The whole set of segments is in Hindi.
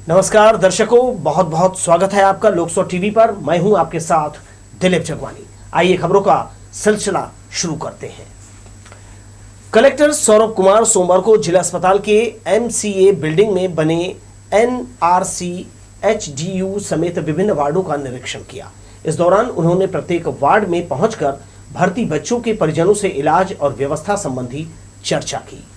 नमस्कार दर्शकों, बहुत बहुत स्वागत है आपका लोकसभा टीवी पर। मैं हूं आपके साथ दिलीप जगवानी। आइए खबरों का सिलसिला शुरू करते हैं। कलेक्टर सौरभ कुमार सोमवार को जिला अस्पताल के एमसीए बिल्डिंग में बने एनआरसीएचडीयू समेत विभिन्न वार्डों का निरीक्षण किया। इस दौरान उन्होंने प्रत्येक वार्ड में पहुंचकर भर्ती बच्चों के परिजनों से इलाज और व्यवस्था संबंधी चर्चा की।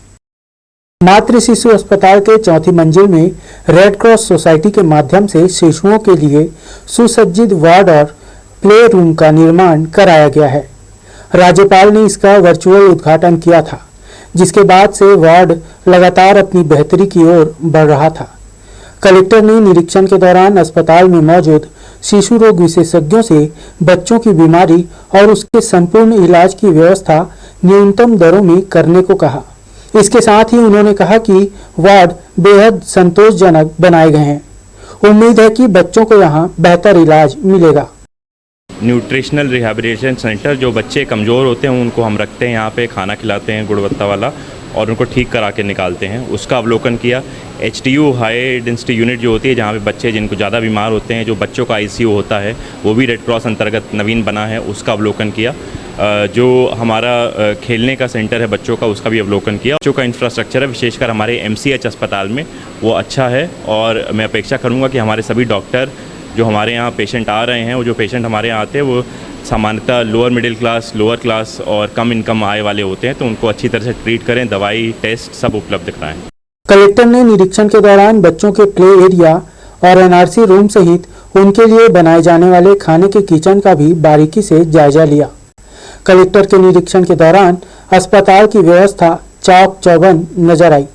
मातृ शिशु अस्पताल के चौथी मंजिल में रेड क्रॉस सोसाइटी के माध्यम से शिशुओं के लिए सुसज्जित वार्ड और प्ले रूम का निर्माण कराया गया है। राज्यपाल ने इसका वर्चुअल उद्घाटन किया था, जिसके बाद से वार्ड लगातार अपनी बेहतरी की ओर बढ़ रहा था। कलेक्टर ने निरीक्षण के दौरान अस्पताल में मौजूद शिशु रोग विशेषज्ञों से बच्चों की बीमारी और उसके संपूर्ण इलाज की व्यवस्था न्यूनतम दरों में करने को कहा। इसके साथ ही उन्होंने कहा कि वार्ड बेहद संतोषजनक बनाए गए हैं। उम्मीद है कि बच्चों को यहाँ बेहतर इलाज मिलेगा। न्यूट्रिशनल रिहैबिलिटेशन सेंटर, जो बच्चे कमज़ोर होते हैं उनको हम रखते हैं यहाँ पे, खाना खिलाते हैं गुणवत्ता वाला और उनको ठीक करा के निकालते हैं, उसका अवलोकन किया। एचडीयू हाई डेंसिटी यूनिट जो होती है, जहाँ पे बच्चे जिनको ज़्यादा बीमार होते हैं, जो बच्चों का आईसीयू होता है, वो भी रेड क्रॉस अंतर्गत नवीन बना है, उसका अवलोकन किया। जो हमारा खेलने का सेंटर है बच्चों का, उसका भी अवलोकन किया। बच्चों का इंफ्रास्ट्रक्चर है, विशेषकर हमारे एमसीएच अस्पताल में, वो अच्छा है और मैं अपेक्षा करूँगा कि हमारे सभी डॉक्टर जो हमारे यहाँ पेशेंट आ रहे हैं, वो जो पेशेंट हमारे यहाँ आते हैं वो सामान्यतः lower middle class, lower class और कम इनकम आय वाले होते हैं, तो उनको अच्छी तरह से ट्रीट करें, दवाई टेस्ट सब उपलब्ध कराएं। कलेक्टर ने निरीक्षण के दौरान बच्चों के प्ले एरिया और एनआरसी रूम सहित उनके लिए बनाए जाने वाले खाने के किचन का भी बारीकी से जायजा लिया। कलेक्टर के निरीक्षण के दौरान अस्पताल की व्यवस्था चाक चौबंद नजर आई।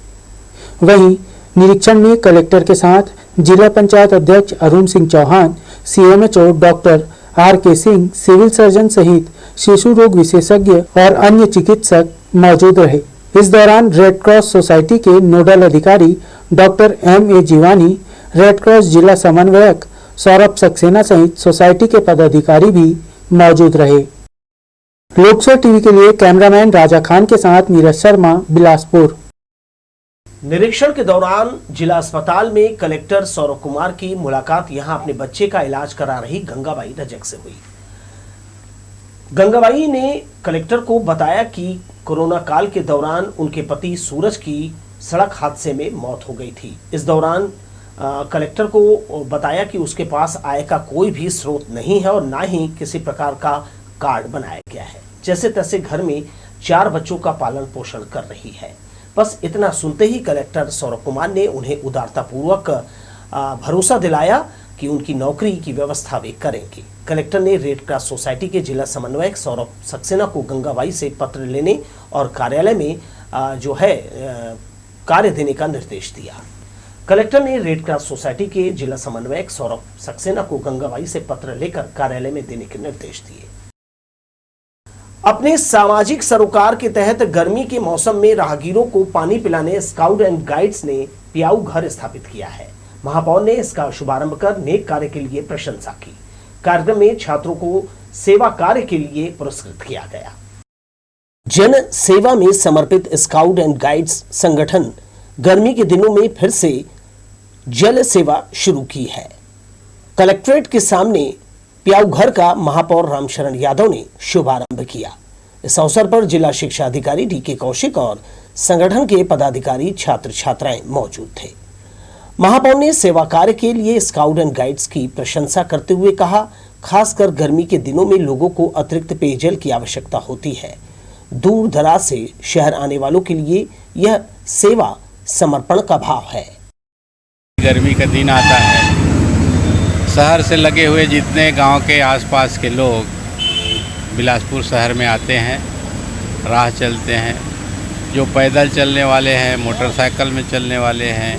वहीं निरीक्षण में कलेक्टर के साथ जिला पंचायत अध्यक्ष Arun Singh Chauhan, CMHO doctor R K. Singh, civil surgeon सहित शिशु रोग विशेषज्ञ और अन्य चिकित्सक मौजूद रहे। इस दौरान रेड क्रॉस सोसाइटी के नोडल अधिकारी doctor M.A. Jiwani, red cross जिला समन्वयक सौरभ सक्सेना सहित सोसाइटी के पदाधिकारी भी मौजूद रहे। लोकसभा टीवी के लिए कैमरामैन राजा खान के साथ नीरज शर्मा, बिलासपुर। निरीक्षण के दौरान जिला अस्पताल में कलेक्टर सौरभ कुमार की मुलाकात यहां अपने बच्चे का इलाज करा रही गंगाबाई रजक से हुई। गंगाबाई ने कलेक्टर को बताया कि कोरोना काल के दौरान उनके पति सूरज की सड़क हादसे में मौत हो गई थी। इस दौरान कलेक्टर को बताया कि उसके पास आय का कोई भी स्रोत नहीं है और ना ही किसी प्रकार का कार्ड बनाया गया है। जैसे तैसे घर में 4 बच्चों का पालन पोषण कर रही है। बस इतना सुनते ही कलेक्टर सौरभ कुमार ने उन्हें उदारतापूर्वक भरोसा दिलाया कि उनकी नौकरी की व्यवस्था वे करेंगे। कलेक्टर ने रेड क्रॉस सोसाइटी के जिला समन्वयक सौरभ सक्सेना को गंगाबाई से पत्र लेने और कार्यालय में जो है कार्य देने का निर्देश दिया। कलेक्टर ने रेड क्रॉस सोसाइटी के जिला समन्वयक सौरभ सक्सेना को गंगाबाई से पत्र लेकर कार्यालय में देने के निर्देश दिए। अपने सामाजिक सरोकार के तहत गर्मी के मौसम में राहगीरों को पानी पिलाने स्काउट एंड गाइड्स ने पियाऊ घर स्थापित किया है। महापौर ने इसका शुभारंभ कर नेक कार्य के लिए प्रशंसा की। कार्यक्रम में छात्रों को सेवा कार्य के लिए पुरस्कृत किया गया। जन सेवा में समर्पित स्काउट एंड गाइड्स संगठन गर्मी के दिनों में फिर से जल सेवा शुरू की है। कलेक्ट्रेट के सामने पियाऊ घर का महापौर रामशरण यादव ने शुभारंभ किया। इस अवसर पर जिला शिक्षा अधिकारी डी.के. कौशिक और संगठन के पदाधिकारी, छात्र छात्राएं मौजूद थे। महापौर ने सेवा कार्य के लिए स्काउट एंड गाइड्स की प्रशंसा करते हुए कहा, खासकर गर्मी के दिनों में लोगों को अतिरिक्त पेयजल की आवश्यकता होती है। दूर दराज से शहर आने वालों के लिए यह सेवा समर्पण का भाव है। गर्मी का दिन आता है, शहर से लगे हुए जितने गांव के आसपास के लोग बिलासपुर शहर में आते हैं, राह चलते हैं। जो पैदल चलने वाले हैं, मोटरसाइकिल में चलने वाले हैं,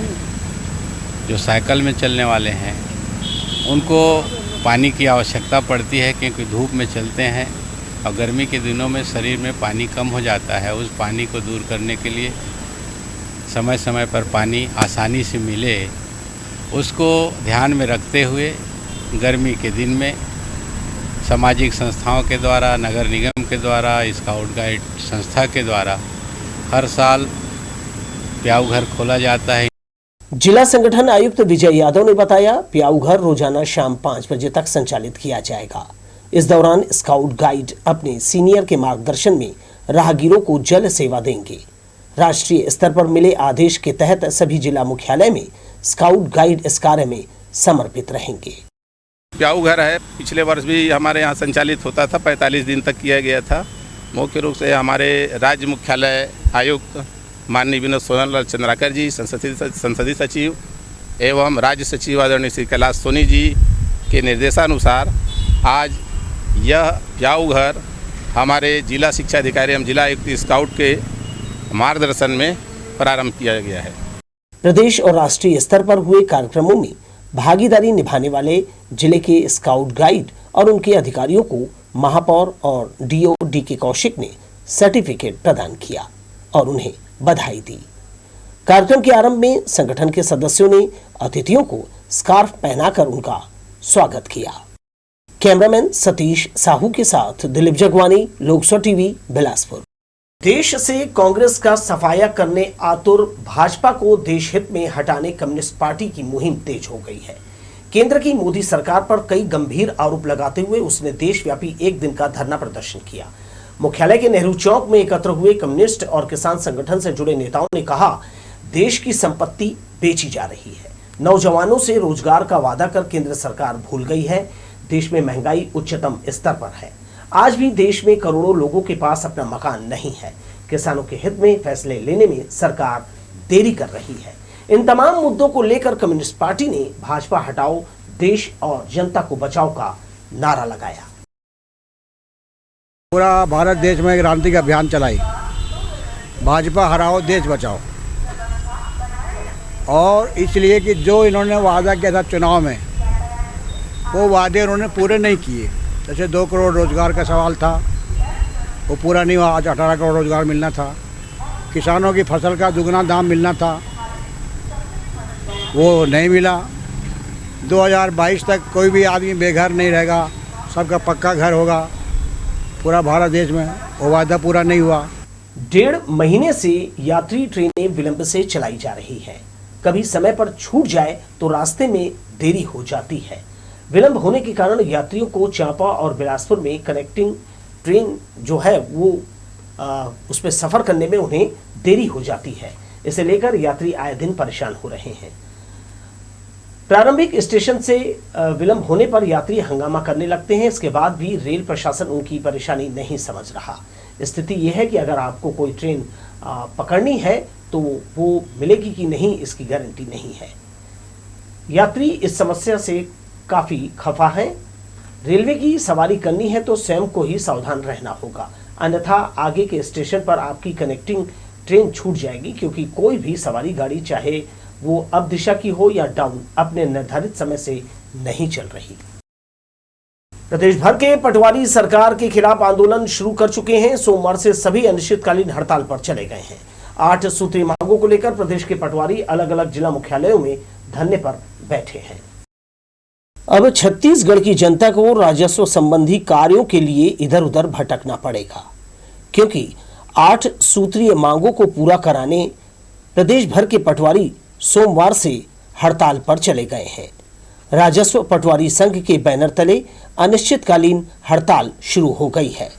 जो साइकिल में चलने वाले हैं, उनको पानी की आवश्यकता पड़ती है, क्योंकि धूप में चलते हैं और गर्मी के दिनों में शरीर में पानी कम हो जाता है। उस पानी को दूर करने के लिए समय समय पर पानी आसानी से मिले, उसको ध्यान में रखते हुए गर्मी के दिन में सामाजिक संस्थाओं के द्वारा, नगर निगम के द्वारा, स्काउट गाइड संस्था के द्वारा हर साल प्याऊ घर खोला जाता है। जिला संगठन आयुक्त विजय यादव ने बताया, प्याऊ घर रोजाना शाम 5 बजे तक संचालित किया जाएगा। इस दौरान स्काउट गाइड अपने सीनियर के मार्गदर्शन में राहगीरों को जल सेवा देंगे। राष्ट्रीय स्तर पर मिले आदेश के तहत सभी जिला मुख्यालय में स्काउट गाइड इस कार्य में समर्पित रहेंगे। प्याऊ घर है, पिछले वर्ष भी हमारे यहाँ संचालित होता था, 45 दिन तक किया गया था। मुख्य रूप से हमारे राज्य मुख्यालय आयुक्त माननीय विनोद सोनल चंद्राकर जी, संसदीय सचिव एवं राज्य सचिव आदरणीय श्री कैलाश सोनी जी के निर्देशानुसार आज यह प्याऊ घर हमारे जिला शिक्षा अधिकारी एवं जिला आयुक्त स्काउट के मार्गदर्शन में प्रारंभ किया गया है। प्रदेश और राष्ट्रीय स्तर पर हुए कार्यक्रमों में भागीदारी निभाने वाले जिले के स्काउट गाइड और उनके अधिकारियों को महापौर और डीओ डी.के. कौशिक ने सर्टिफिकेट प्रदान किया और उन्हें बधाई दी। कार्यक्रम के आरंभ में संगठन के सदस्यों ने अतिथियों को स्कार्फ पहनाकर उनका स्वागत किया। कैमरामैन सतीश साहू के साथ दिलीप जगवानी, लोकसभा टीवी, बिलासपुर। देश से कांग्रेस का सफाया करने आतुर भाजपा को देश हित में हटाने कम्युनिस्ट पार्टी की मुहिम तेज हो गई है। केंद्र की मोदी सरकार पर कई गंभीर आरोप लगाते हुए उसने देशव्यापी एक दिन का धरना प्रदर्शन किया। मुख्यालय के नेहरू चौक में एकत्र हुए कम्युनिस्ट और किसान संगठन से जुड़े नेताओं ने कहा, देश की संपत्ति बेची जा रही है। नौजवानों से रोजगार का वादा कर केंद्र सरकार भूल गई है। देश में महंगाई उच्चतम स्तर पर है। आज भी देश में करोड़ों लोगों के पास अपना मकान नहीं है। किसानों के हित में फैसले लेने में सरकार देरी कर रही है। इन तमाम मुद्दों को लेकर कम्युनिस्ट पार्टी ने भाजपा हटाओ, देश और जनता को बचाओ का नारा लगाया। पूरा भारत देश में क्रांति का अभियान चलाई, भाजपा हराओ देश बचाओ। और इसलिए कि जो इन्होंने वादा किया था चुनाव में, वो वादे उन्होंने पूरे नहीं किए। जैसे 2 करोड़ रोजगार का सवाल था, वो पूरा नहीं हुआ। आज 18 करोड़ रोजगार मिलना था। किसानों की फसल का दुगना दाम मिलना था, वो नहीं मिला। 2022 तक कोई भी आदमी बेघर नहीं रहेगा, सबका पक्का घर होगा पूरा भारत देश में, वो वादा पूरा नहीं हुआ। 1.5 महीने से यात्री ट्रेनें विलंब से चलाई जा रही है। कभी समय पर छूट जाए तो रास्ते में देरी हो जाती है। विलंब होने के कारण यात्रियों को चांपा और बिलासपुर में कनेक्टिंग ट्रेन जो है वो उस पर सफर करने में उन्हें देरी हो जाती है। इसे लेकर यात्री आए दिन परेशान हो रहे हैं। प्रारंभिक स्टेशन से विलंब होने पर यात्री हंगामा करने लगते हैं। इसके बाद भी रेल प्रशासन उनकी परेशानी नहीं समझ रहा। स्थिति यह है कि अगर आपको कोई ट्रेन पकड़नी है तो वो मिलेगी कि नहीं, इसकी गारंटी नहीं है। यात्री इस समस्या से काफी खफा हैं। रेलवे की सवारी करनी है तो स्वयं को ही सावधान रहना होगा, अन्यथा आगे के स्टेशन पर आपकी कनेक्टिंग ट्रेन छूट जाएगी, क्योंकि कोई भी सवारी गाड़ी चाहे वो अब दिशा की हो या डाउन अपने निर्धारित समय से नहीं चल रही। प्रदेश भर के पटवारी सरकार के खिलाफ आंदोलन शुरू कर चुके हैं। सोमवार से सभी अनिश्चितकालीन हड़ताल पर चले गए हैं। 8 सूत्रीय मांगों को लेकर प्रदेश के पटवारी अलग अलग जिला मुख्यालयों में धरने पर बैठे हैं। अब छत्तीसगढ़ की जनता को राजस्व संबंधी कार्यों के लिए इधर उधर भटकना पड़ेगा, क्योंकि 8 सूत्रीय मांगों को पूरा कराने प्रदेश भर के पटवारी सोमवार से हड़ताल पर चले गए हैं। राजस्व पटवारी संघ के बैनर तले अनिश्चितकालीन हड़ताल शुरू हो गई है,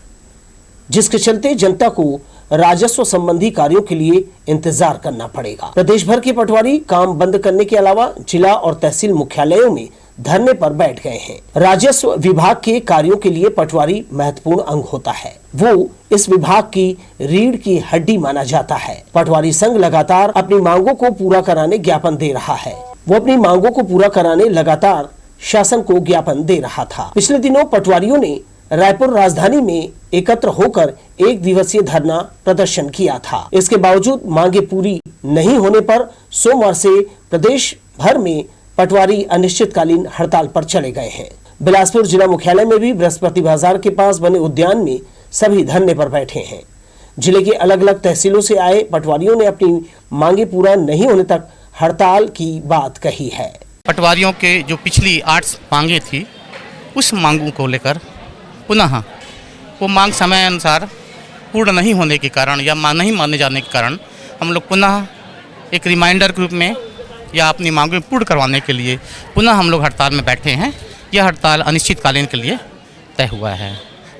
जिसके चलते जनता को राजस्व संबंधी कार्यों के लिए इंतजार करना पड़ेगा। प्रदेश भर के पटवारी काम बंद करने के अलावा जिला और तहसील मुख्यालयों में धरने पर बैठ गए हैं। राजस्व विभाग के कार्यों के लिए पटवारी महत्वपूर्ण अंग होता है। वो इस विभाग की रीढ़ की हड्डी माना जाता है। पटवारी संघ लगातार अपनी मांगों को पूरा कराने ज्ञापन दे रहा है। वो अपनी मांगों को पूरा कराने लगातार शासन को ज्ञापन दे रहा था। पिछले दिनों पटवारियों ने रायपुर राजधानी में एकत्र होकर 1 दिवसीय धरना प्रदर्शन किया था। इसके बावजूद मांगे पूरी नहीं होने पर सोमवार से प्रदेश भर में पटवारी अनिश्चितकालीन हड़ताल पर चले गए हैं। बिलासपुर जिला मुख्यालय में भी बृहस्पति बाजार के पास बने उद्यान में सभी धरने पर बैठे हैं। जिले के अलग अलग तहसीलों से आए पटवारियों ने अपनी मांगे पूरा नहीं होने तक हड़ताल की बात कही है। पटवारियों के जो पिछली 8 मांगे थी, उस मांगों को लेकर पुनः वो मांग समय अनुसार पूर्ण नहीं होने के कारण या नहीं माने जाने के कारण हम लोग पुनः एक रिमाइंडर के रूप में या अपनी मांगें पूर्ण करवाने के लिए पुनः हम लोग हड़ताल में बैठे हैं। यह हड़ताल अनिश्चितकालीन के लिए तय हुआ है।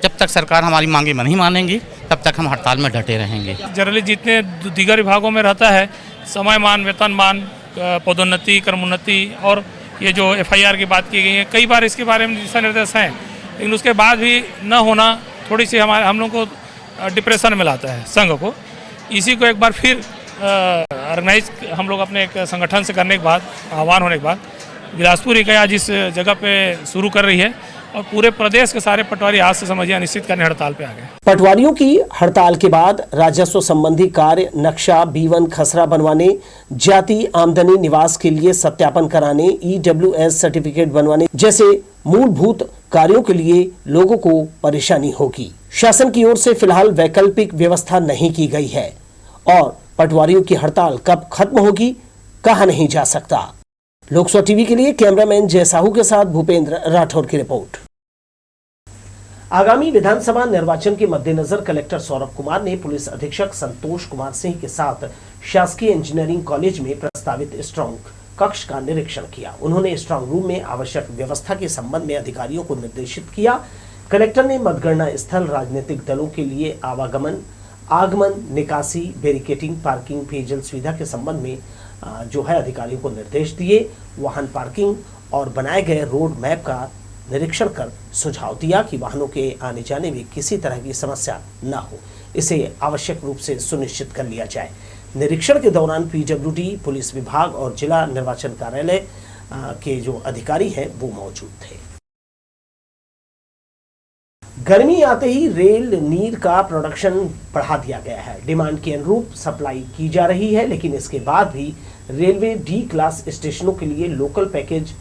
जब तक सरकार हमारी मांगें नहीं मानेंगी तब तक हम हड़ताल में डटे रहेंगे। जनरली जितने दीगर विभागों में रहता है समयमान, वेतनमान, पदोन्नति, क्रमोन्नति और ये जो FIR की बात की गई है, कई बार इसके बारे में दिशा निर्देश हैं, लेकिन उसके बाद भी न होना थोड़ी सी हम लोग को डिप्रेशन में लाता है संघ को। इसी को एक बार फिर ऑर्गेनाइज हम लोग अपने एक संगठन से करने के बाद, आह्वान होने के बाद बिलासपुर इकाई आज इस जगह पे शुरू कर रही है और पूरे प्रदेश के सारे पटवारी आज से समझिए अनिश्चित करने हड़ताल पे आ गए। पटवारियों की हड़ताल के बाद राजस्व संबंधी कार्य, नक्शा, B1 खसरा बनवाने, जाति आमदनी निवास के लिए सत्यापन कराने, EWS सर्टिफिकेट बनवाने जैसे मूलभूत कार्यों के लिए लोगों को परेशानी होगी। शासन की ओर से फिलहाल वैकल्पिक व्यवस्था नहीं की गई है और पटवारियों की हड़ताल कब खत्म होगी कहा नहीं जा सकता। लोकसभा टीवी के लिए कैमरामैन जय साहू के साथ भूपेंद्र राठौर की रिपोर्ट। आगामी विधानसभा निर्वाचन के मद्देनजर कलेक्टर सौरभ कुमार ने पुलिस अधीक्षक संतोष कुमार सिंह के साथ शासकीय इंजीनियरिंग कॉलेज में प्रस्तावित स्ट्रांग कक्ष का निरीक्षण किया। उन्होंने स्ट्रांग रूम में आवश्यक व्यवस्था के संबंध में अधिकारियों को निर्देशित किया। कलेक्टर ने मतगणना स्थल, राजनीतिक दलों के लिए आगमन, निकासी, बैरिकेटिंग, पार्किंग, पेयजल सुविधा के संबंध में जो है अधिकारियों को निर्देश दिए। वाहन पार्किंग और बनाए गए रोड मैप का निरीक्षण कर सुझाव दिया कि वाहनों के आने जाने में किसी तरह की समस्या न हो, इसे आवश्यक रूप से सुनिश्चित कर लिया जाए। निरीक्षण के दौरान PWD, पुलिस विभाग और जिला निर्वाचन कार्यालय के जो अधिकारी हैं वो मौजूद थे। गर्मी आते ही रेल नीर का प्रोडक्शन बढ़ा दिया गया है। डिमांड के अनुरूप सप्लाई की जा रही है, लेकिन इसके बाद भी रेलवे D क्लास स्टेशनों के लिए लोकल पैकेज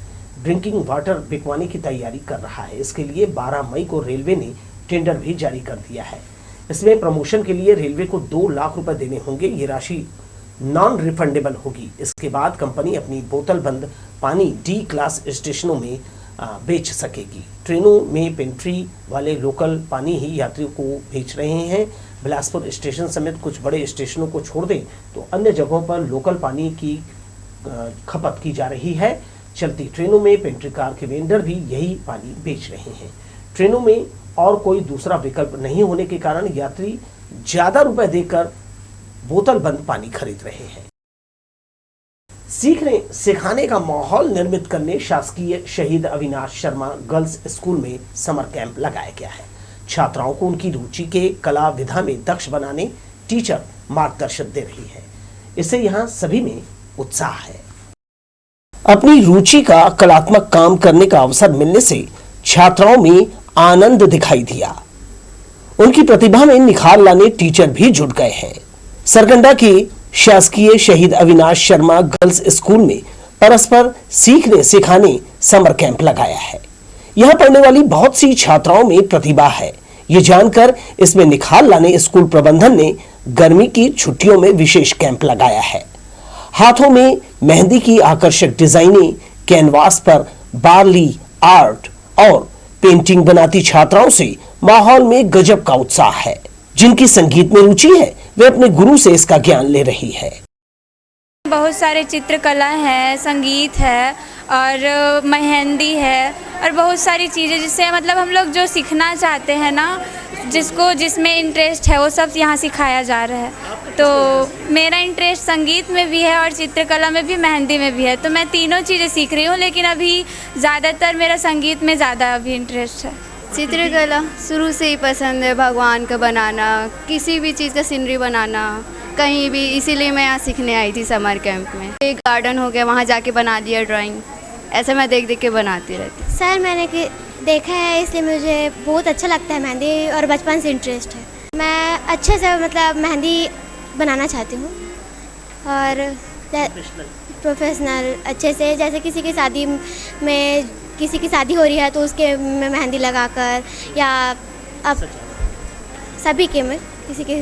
ड्रिंकिंग वाटर बिकवाने की तैयारी कर रहा है। इसके लिए 12 मई को रेलवे ने टेंडर भी जारी कर दिया है। इसमें प्रमोशन के लिए रेलवे को 2 लाख रुपए देने होंगे। ये राशि नॉन रिफंडेबल होगी। इसके बाद कंपनी अपनी बोतल बंद पानी D क्लास स्टेशनों में बेच सकेगी। ट्रेनों में पेंट्री वाले लोकल पानी ही यात्रियों को बेच रहे हैं। बिलासपुर स्टेशन समेत कुछ बड़े स्टेशनों को छोड़ दें तो अन्य जगहों पर लोकल पानी की खपत की जा रही है। चलती ट्रेनों में पेंट्री कार के वेंडर भी यही पानी बेच रहे हैं। ट्रेनों में और कोई दूसरा विकल्प नहीं होने के कारण यात्री ज्यादा रुपए देकर बोतल बंद पानी खरीद रहे हैं। सीखने सिखाने का माहौल निर्मित करने शासकीय शहीद अविनाश शर्मा गर्ल्स स्कूल में समर कैंप लगाया गया है। छात्राओं को उनकी रुचि के कला विधा में दक्ष बनाने टीचर मार्गदर्शन दे रही है। इससे यहाँ सभी में उत्साह है। अपनी रुचि का कलात्मक काम करने का अवसर मिलने से छात्राओं में आनंद दिखाई दिया। उनकी प्रतिभा में निखार लाने टीचर भी जुट गए हैं। सरकंडा के शासकीय शहीद अविनाश शर्मा गर्ल्स स्कूल में परस्पर सीखने सिखाने समर कैंप लगाया है। यहाँ पढ़ने वाली बहुत सी छात्राओं में प्रतिभा है। ये जानकर इसमें निखार लाने स्कूल प्रबंधन ने गर्मी की छुट्टियों में विशेष कैंप लगाया है। हाथों में मेहंदी की आकर्षक डिजाइनें, कैनवास पर बार्ली आर्ट और पेंटिंग बनाती छात्राओं से माहौल में गजब का उत्साह है। जिनकी संगीत में रुचि है वे अपने गुरु से इसका ज्ञान ले रही है। बहुत सारे चित्रकला है, संगीत है और मेहंदी है और बहुत सारी चीज़ें जिससे मतलब हम लोग जो सीखना चाहते हैं ना, जिसको जिसमें इंटरेस्ट है वो सब यहाँ सिखाया जा रहा है। तो मेरा इंटरेस्ट संगीत में भी है और चित्रकला में भी, मेहंदी में भी है। तो मैं तीनों चीज़ें सीख रही हूँ, लेकिन अभी ज़्यादातर मेरा संगीत में ज़्यादा अभी इंटरेस्ट है। चित्रकला शुरू से ही पसंद है, भगवान का बनाना, किसी भी चीज़ का सीनरी बनाना, कहीं भी। इसीलिए मैं यहाँ सीखने आई थी समर कैंप में। एक गार्डन हो गया, वहाँ जाके बना दिया ड्राइंग। ऐसा मैं देख देख के बनाती रहती। सर मैंने देखा है इसलिए मुझे बहुत अच्छा लगता है मेहंदी और बचपन से इंटरेस्ट है। मैं अच्छे से मतलब मेहंदी बनाना चाहती हूँ और प्रोफेशनल अच्छे से, जैसे किसी की शादी में किसी की शादी हो रही है तो उसके में मेहंदी लगाकर, या अब सभी के में किसी के।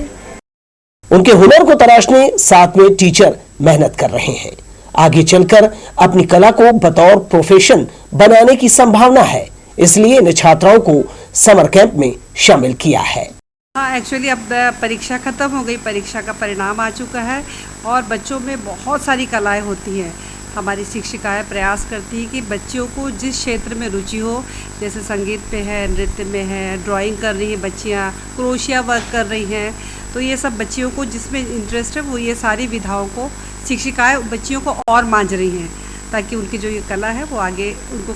उनके हुनर को तराशने साथ में टीचर मेहनत कर रहे हैं। आगे चलकर अपनी कला को बतौर प्रोफेशन बनाने की संभावना है, इसलिए इन छात्राओं को समर कैंप में शामिल किया है। हाँ, एक्चुअली अब परीक्षा ख़त्म हो गई, परीक्षा का परिणाम आ चुका है और बच्चों में बहुत सारी कलाएं होती हैं। हमारी शिक्षिकाएं प्रयास करती हैं कि बच्चों को जिस क्षेत्र में रुचि हो, जैसे संगीत पे है, नृत्य में है, ड्राइंग कर रही हैं बच्चियाँ, क्रोशिया वर्क कर रही हैं, तो ये सब बच्चियों को जिसमें इंटरेस्ट है वो ये सारी विधाओं को शिक्षिकाएं बच्चियों को और मांझ रही हैं, ताकि उनकी जो ये कला है वो आगे उनको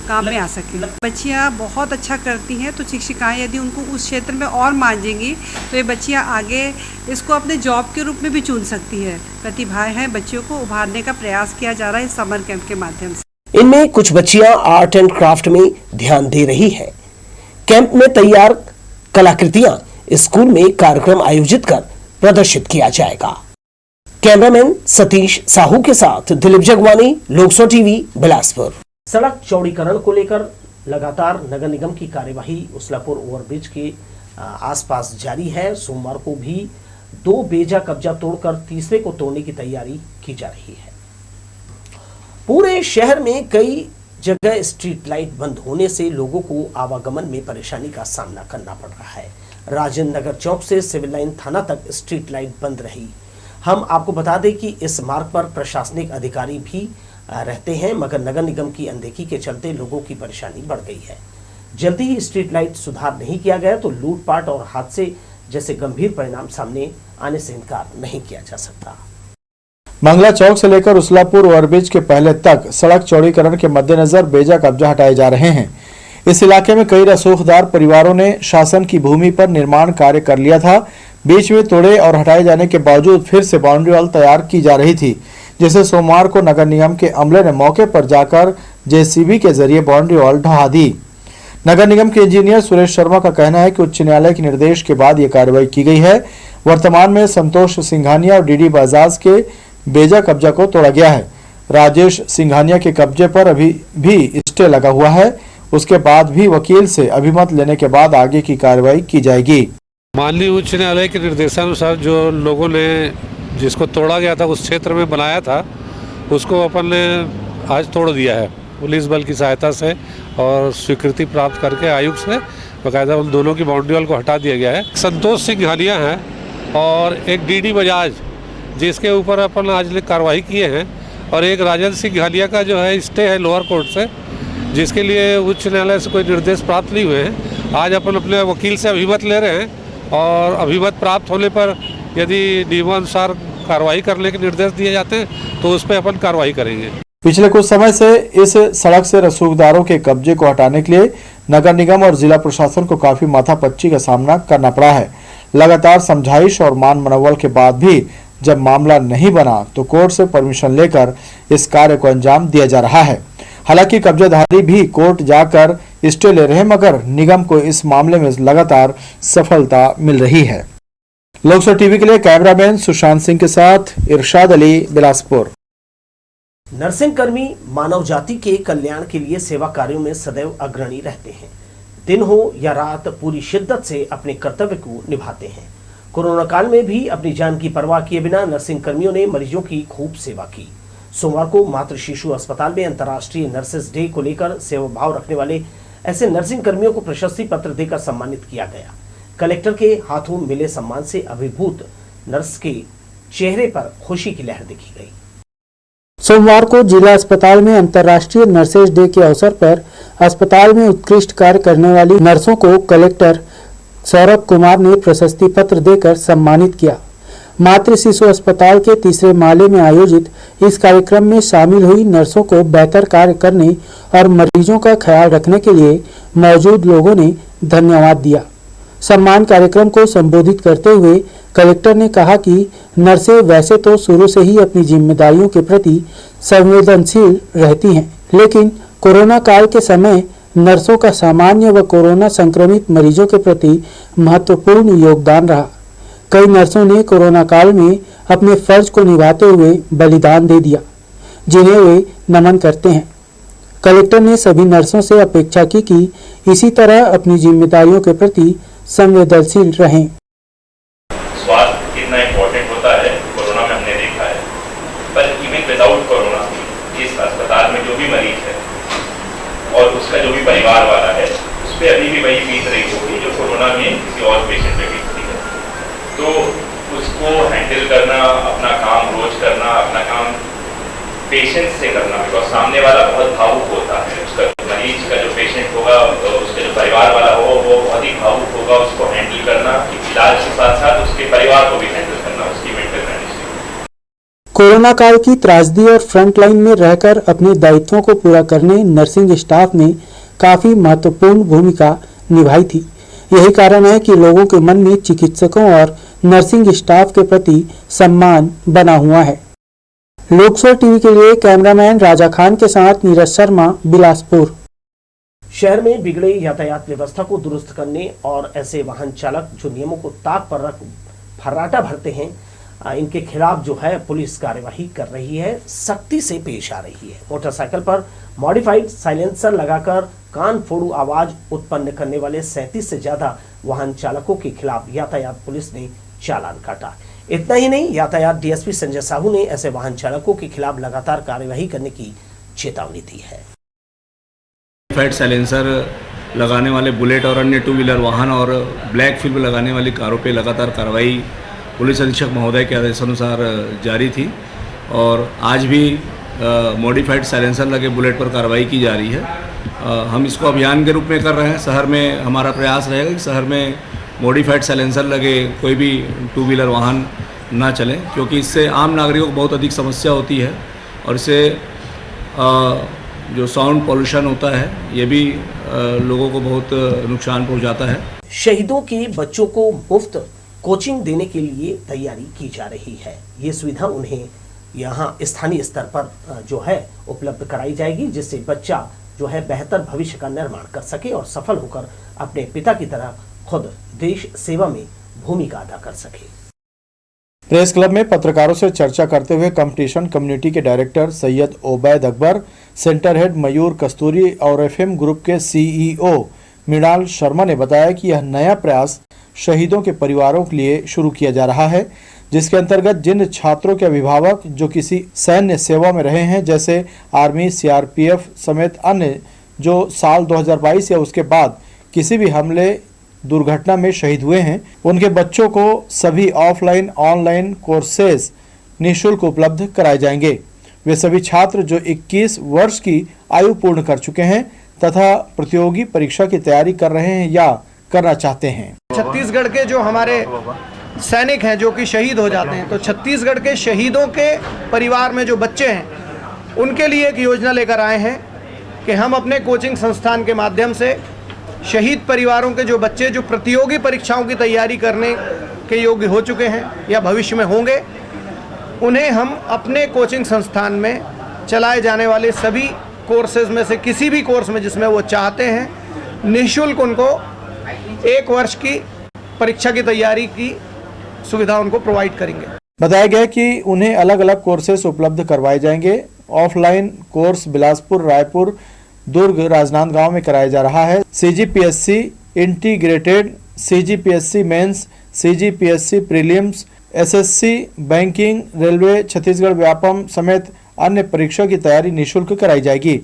काम में आ सके। बच्चियाँ बहुत अच्छा करती हैं, तो शिक्षिकाएं यदि उनको उस क्षेत्र में और मांझेंगी तो ये बच्चियाँ आगे इसको अपने जॉब के रूप में भी चुन सकती है। प्रतिभाएं हैं, बच्चियों को उभारने का प्रयास किया जा रहा है समर कैंप के माध्यम से। इनमें कुछ बच्चियां आर्ट एंड क्राफ्ट में ध्यान दे रही है। कैंप में तैयार कलाकृतियां स्कूल में कार्यक्रम आयोजित कर प्रदर्शित किया जाएगा। कैमरामैन सतीश साहू के साथ दिलीप जगवानी, लोकसो टीवी, बिलासपुर। सड़क चौड़ीकरण को लेकर लगातार नगर निगम की कार्यवाही उसलापुर ओवरब्रिज के आसपास जारी है। सोमवार को भी 2 बेजा कब्जा तोड़कर तीसरे को तोड़ने की तैयारी की जा रही है। पूरे शहर में कई जगह स्ट्रीट लाइट बंद होने से लोगों को आवागमन में परेशानी का सामना करना पड़ रहा है। राजेंद्र नगर चौक से सिविल लाइन थाना तक स्ट्रीट लाइट बंद रही। हम आपको बता दें कि इस मार्ग पर प्रशासनिक अधिकारी भी रहते हैं, मगर नगर निगम की अनदेखी के चलते लोगों की परेशानी बढ़ गई है। जल्दी ही स्ट्रीट लाइट सुधार नहीं किया गया तो लूटपाट और हादसे जैसे गंभीर परिणाम सामने आने से इनकार नहीं किया जा सकता। मंगला चौक से लेकर उसलापुर ओवरब्रिज के पहले तक सड़क चौड़ीकरण के मद्देनजर बेजा कब्जा हटाए जा रहे हैं। इस इलाके में कई रसूखदार परिवारों ने शासन की भूमि पर निर्माण कार्य कर लिया था। बीच में तोड़े और हटाए जाने के बावजूद फिर से बाउंड्री वॉल तैयार की जा रही थी, जिसे सोमवार को नगर निगम के अमले ने मौके पर जाकर जेसीबी के जरिए बाउंड्री वॉल ढहा दी। नगर निगम के इंजीनियर सुरेश शर्मा का कहना है कि उच्च न्यायालय के निर्देश के बाद ये कार्रवाई की गई है। वर्तमान में संतोष सिंघानिया और डीडी बजाज के बेजा कब्जा को तोड़ा गया है। राजेश सिंघानिया के कब्जे पर अभी भी स्टे लगा हुआ है। उसके बाद भी वकील से अभिमत लेने के बाद आगे की कार्रवाई की जाएगी। माननीय उच्च न्यायालय के निर्देशानुसार जो लोगों ने जिसको तोड़ा गया था उस क्षेत्र में बनाया था, उसको अपन ने आज तोड़ दिया है पुलिस बल की सहायता से और स्वीकृति प्राप्त करके आयुक्त से बाकायदा उन दोनों की बाउंड्री वॉल को हटा दिया गया है। संतोष सिंघानिया है और एक डीडी बजाज जिसके ऊपर अपन आज कार्रवाई किए हैं, और एक राजेंद्र सिंघानिया का जो है स्टे है लोअर कोर्ट से, जिसके लिए उच्च न्यायालय से कोई निर्देश प्राप्त नहीं हुए हैं। आज अपन अपने वकील से अभिमत ले रहे हैं और अभिमत प्राप्त होने पर यदि नियमानुसार कार्रवाई करने के निर्देश दिए जाते हैं तो उस पर अपन कार्रवाई करेंगे। पिछले कुछ समय से इस सड़क से रसूखदारों के कब्जे को हटाने के लिए नगर निगम और जिला प्रशासन को काफी माथापच्ची का सामना करना पड़ा है। लगातार समझाइश और मान मनोबल के बाद भी जब मामला नहीं बना तो कोर्ट से परमिशन लेकर इस कार्य को अंजाम दिया जा रहा है। हालांकि कब्जाधारी भी कोर्ट जाकर स्टे ले रहे हैं, मगर निगम को इस मामले में लगातार सफलता मिल रही है। लोकसो टीवी के लिए कैमरामैन सुशांत सिंह के साथ इरशाद अली, बिलासपुर। नर्सिंग कर्मी मानव जाति के कल्याण के लिए सेवा कार्यों में सदैव अग्रणी रहते हैं। दिन हो या रात पूरी शिद्दत से अपने कर्तव्य को निभाते हैं। कोरोना काल में भी अपनी जान की परवाह किए बिना नर्सिंग कर्मियों ने मरीजों की खूब सेवा की। सोमवार को मातृ शिशु अस्पताल में अंतर्राष्ट्रीय नर्सेस डे को लेकर सेवा भाव रखने वाले ऐसे नर्सिंग कर्मियों को प्रशस्ति पत्र देकर सम्मानित किया गया। कलेक्टर के हाथों मिले सम्मान से अभिभूत नर्स के चेहरे पर खुशी की लहर दिखी गई। सोमवार को जिला अस्पताल में अंतर्राष्ट्रीय नर्सेज डे के अवसर पर अस्पताल में उत्कृष्ट कार्य करने वाली नर्सों को कलेक्टर सौरभ कुमार ने प्रशस्ति पत्र देकर सम्मानित किया। मातृ शिशु अस्पताल के तीसरे माले में आयोजित इस कार्यक्रम में शामिल हुई नर्सों को बेहतर कार्य करने और मरीजों का ख्याल रखने के लिए मौजूद लोगों ने धन्यवाद दिया। सम्मान कार्यक्रम को संबोधित करते हुए कलेक्टर ने कहा कि नर्सें वैसे तो शुरू से ही अपनी जिम्मेदारियों के प्रति संवेदनशील रहती हैं, लेकिन कोरोना काल के समय नर्सों का सामान्य व कोरोना संक्रमित मरीजों के प्रति महत्वपूर्ण योगदान रहा। कई नर्सों ने कोरोना काल में अपने फर्ज को निभाते हुए बलिदान दे दिया, जिन्हें वे नमन करते हैं। कलेक्टर ने सभी नर्सों से अपेक्षा की कि इसी तरह अपनी जिम्मेदारियों के प्रति संवेदनशील रहें। स्वास्थ्य कितना इम्पोर्टेंट होता है कोरोना में हमने देखा है, पर इवन विदाउट कोरोना इस अस्पताल में जो भी मरीज है और उसका जो भी परिवार वाला है उस पर अभी भी वही बीत रही होगी जो कोरोना में किसी और पेशेंट पे बीतती है। तो उसको हैंडल करना, अपना काम रोज करना, अपना काम पेशेंस से करना, बिकॉज सामने वाला बहुत भावुक होता है, उसका मरीज का जो पेशेंट होगा, उसका जो परिवार वाला होगा वो बहुत ही भावुक होगा, उसको हैंडल करना, इलाज के साथ साथ उसके परिवार को भी हैंडल करना, उसकी मेंटल मैनेजमेंट। कोरोना काल की त्रासदी और फ्रंट लाइन में रहकर अपने दायित्वों को पूरा करने नर्सिंग स्टाफ ने काफी महत्वपूर्ण भूमिका निभाई थी। यही कारण है कि लोगों के मन में चिकित्सकों और नर्सिंग स्टाफ के प्रति सम्मान बना हुआ है। लोकसभा टीवी के लिए कैमरामैन राजा खान के साथ नीरज शर्मा, बिलासपुर। शहर में बिगड़े यातायात व्यवस्था को दुरुस्त करने और ऐसे वाहन चालक जो नियमों को ताक पर रख फर्राटा भरते हैं, इनके खिलाफ जो है पुलिस कार्यवाही कर रही है, सख्ती से पेश आ रही है। मोटरसाइकिल पर मॉडिफाइड साइलेंसर लगाकर कान फोड़ू आवाज उत्पन्न करने वाले 37 से ज्यादा वाहन चालकों के खिलाफ यातायात पुलिस ने चालान काटा। इतना ही नहीं, यातायात डीएसपी संजय साहू ने ऐसे वाहन चालकों के खिलाफ लगातार कार्यवाही करने की चेतावनी दी है। मॉडिफाइड साइलेंसर लगाने वाले बुलेट और अन्य 2 व्हीलर वाहन और ब्लैक फिल्म लगाने वाली कारों पर लगातार कार्रवाई पुलिस अधीक्षक महोदय के आदेशानुसार जारी थी और आज भी मॉडिफाइड साइलेंसर लगे बुलेट पर कार्रवाई की जा रही है। हम इसको अभियान के रूप में कर रहे हैं। शहर में हमारा प्रयास रहेगा कि शहर में मॉडिफाइड साइलेंसर लगे कोई भी 2 व्हीलर वाहन ना चलें, क्योंकि इससे आम नागरिकों को बहुत अधिक समस्या होती है और इससे जो साउंड पॉल्यूशन होता है ये भी लोगों को बहुत नुकसान पहुंचाता है। शहीदों के बच्चों को मुफ्त कोचिंग देने के लिए तैयारी की जा रही है। ये सुविधा उन्हें यहाँ स्थानीय स्तर पर जो है उपलब्ध कराई जाएगी, जिससे बच्चा जो है बेहतर भविष्य का निर्माण कर सके और सफल होकर अपने पिता की तरह खुद देश सेवा में भूमिका अदा कर सके। प्रेस क्लब में पत्रकारों से चर्चा करते हुए कंपटीशन कम्युनिटी के director Syed Obaid Akbar, centre head Mayur Kasturi और एफएम ग्रुप के सीईओ मृणाल शर्मा ने बताया कि यह नया प्रयास शहीदों के परिवारों के लिए शुरू किया जा रहा है, जिसके अंतर्गत जिन छात्रों के अभिभावक जो किसी सैन्य सेवा में रहे हैं, जैसे आर्मी, सीआरपीएफ समेत अन्य जो साल 2022 या उसके बाद किसी भी हमले दुर्घटना में शहीद हुए हैं, उनके बच्चों को सभी ऑफलाइन ऑनलाइन कोर्सेज निःशुल्क उपलब्ध कराए जाएंगे। वे सभी छात्र जो 21 वर्ष की आयु पूर्ण कर चुके हैं तथा प्रतियोगी परीक्षा की तैयारी कर रहे हैं या करना चाहते हैं। छत्तीसगढ़ के जो हमारे सैनिक हैं जो कि शहीद हो जाते हैं, तो छत्तीसगढ़ के शहीदों के परिवार में जो बच्चे हैं उनके लिए एक योजना लेकर आए हैं कि हम अपने कोचिंग संस्थान के माध्यम से शहीद परिवारों के जो बच्चे जो प्रतियोगी परीक्षाओं की तैयारी करने के योग्य हो चुके हैं या भविष्य में होंगे, उन्हें हम अपने कोचिंग संस्थान में चलाए जाने वाले सभी कोर्सेज में से किसी भी कोर्स में जिसमें वो चाहते हैं निःशुल्क उनको 1 वर्ष की परीक्षा की तैयारी की सुविधा उनको प्रोवाइड करेंगे। बताया गया कि उन्हें अलग अलग कोर्सेज उपलब्ध करवाए जाएंगे। ऑफलाइन कोर्स बिलासपुर, रायपुर, दुर्ग, राजनांदगांव में कराया जा रहा है। CGPSC integrated, CGPSC mains, CGPSC prelims, SSC, banking, railway, Chhattisgarh Vyapam समेत अन्य परीक्षा की तैयारी निःशुल्क कराई जाएगी।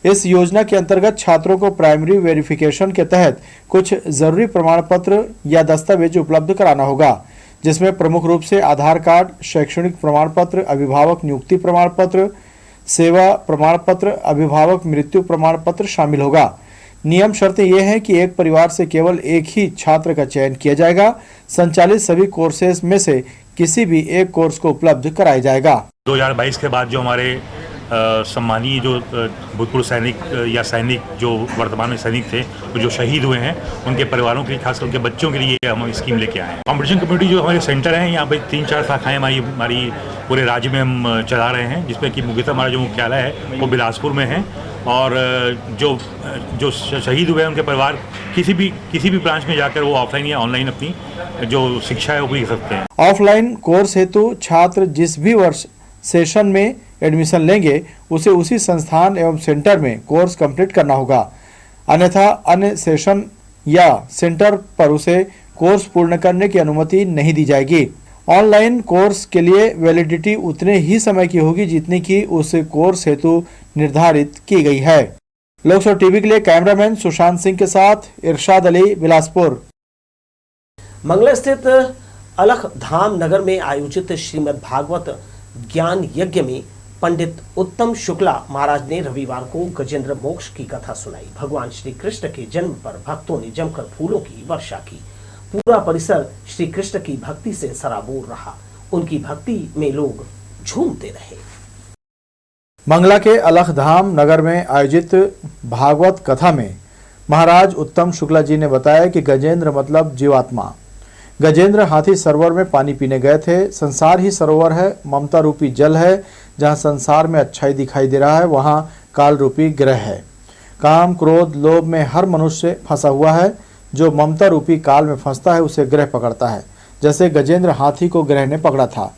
इस योजना के अंतर्गत छात्रों को प्राइमरी वेरिफिकेशन के तहत कुछ जरूरी प्रमाण पत्र या दस्तावेज उपलब्ध कराना होगा, जिसमें प्रमुख रूप से आधार कार्ड, शैक्षणिक प्रमाण पत्र, अभिभावक नियुक्ति प्रमाण पत्र, सेवा प्रमाण पत्र, अभिभावक मृत्यु प्रमाण पत्र शामिल होगा। नियम शर्तें ये हैं कि एक परिवार से केवल एक ही छात्र का चयन किया जाएगा। संचालित सभी कोर्सेज में से किसी भी एक कोर्स को उपलब्ध कराया जाएगा। 2022 के बाद जो हमारे सम्मानीय जो भूतपूर्व सैनिक या सैनिक जो वर्तमान में सैनिक थे, तो जो शहीद हुए हैं, उनके परिवारों के लिए, खासकर उनके बच्चों के लिए हम स्कीम लेके आए हैं। कॉम्पिटिशन कम्युनिटी जो हमारे सेंटर हैं, यहाँ पे 3-4 शाखाएँ हमारी पूरे राज्य में हम चला रहे हैं, जिसमें कि मुख्यतः हमारा जो मुख्यालय है वो बिलासपुर में है और जो शहीद हुए हैं उनके परिवार किसी भी ब्रांच में जाकर वो ऑफलाइन या ऑनलाइन अपनी जो शिक्षा है वो भी सकते हैं। ऑफलाइन कोर्स हेतु छात्र जिस भी वर्ष सेशन में एडमिशन लेंगे उसे उसी संस्थान एवं सेंटर में कोर्स कंप्लीट करना होगा, अन्यथा अन्य सेशन या सेंटर पर उसे कोर्स पूर्ण करने की अनुमति नहीं दी जाएगी। ऑनलाइन कोर्स के लिए वैलिडिटी उतने ही समय की होगी जितनी की उस कोर्स हेतु निर्धारित की गई है। लोकसभा टीवी के लिए कैमरामैन सुशांत सिंह के साथ इरशाद अली, बिलासपुर। मंगला स्थित अलख धाम नगर में आयोजित श्रीमद् भागवत ज्ञान यज्ञ में पंडित उत्तम शुक्ला महाराज ने रविवार को गजेंद्र मोक्ष की कथा सुनाई। भगवान श्री कृष्ण के जन्म पर भक्तों ने जमकर फूलों की वर्षा की। पूरा परिसर श्री कृष्ण की भक्ति से सराबोर रहा। उनकी भक्ति में लोग झूमते रहे। मंगला के अलखधाम नगर में आयोजित भागवत कथा में महाराज उत्तम शुक्ला जी ने बताया कि गजेंद्र मतलब जीवात्मा। गजेंद्र हाथी सरोवर में पानी पीने गए थे। संसार ही सरोवर है, ममता रूपी जल है। जहाँ संसार में अच्छाई दिखाई दे रहा है वहाँ काल रूपी ग्रह है। काम, क्रोध, लोभ में हर मनुष्य फंसा हुआ है। जो ममता रूपी काल में फंसता है उसे ग्रह पकड़ता है, जैसे गजेंद्र हाथी को ग्रह ने पकड़ा था।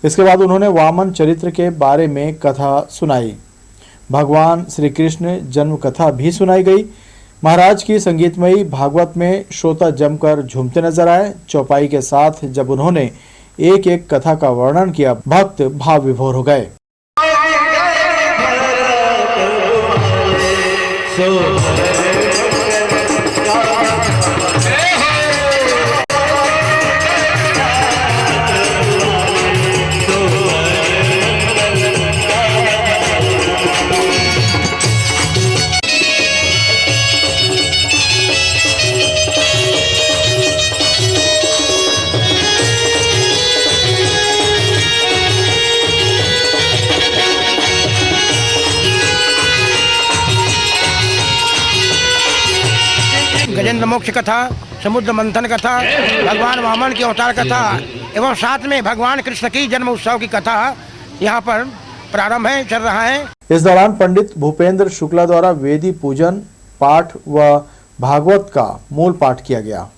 इसके बाद उन्होंने वामन चरित्र के बारे में कथा सुनाई। भगवान श्री कृष्ण जन्म कथा भी सुनाई गई। महाराज की संगीतमयी भागवत में श्रोता जमकर झूमते नजर आए। चौपाई के साथ जब उन्होंने एक एक कथा का वर्णन किया, भक्त भाव विभोर हो गए। गजेंद्र मोक्ष कथा, समुद्र मंथन कथा, भगवान वामन की अवतार कथा एवं साथ में भगवान कृष्ण की जन्म उत्सव की कथा यहाँ पर प्रारंभ है, चल रहा है। इस दौरान पंडित भूपेंद्र शुक्ला द्वारा वेदी पूजन पाठ व भागवत का मूल पाठ किया गया।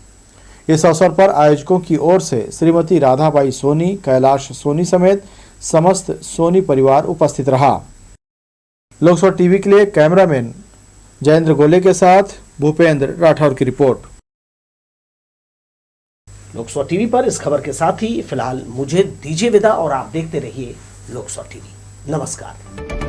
इस अवसर पर आयोजकों की ओर से श्रीमती राधाबाई सोनी, कैलाश सोनी समेत समस्त सोनी परिवार उपस्थित रहा। लोकसभा टीवी के लिए कैमरामैन जयेंद्र गोले के साथ भूपेंद्र राठौर की रिपोर्ट। लोकसभा टीवी पर इस खबर के साथ ही फिलहाल मुझे दीजिए विदा और आप देखते रहिए लोकसभा टीवी। नमस्कार।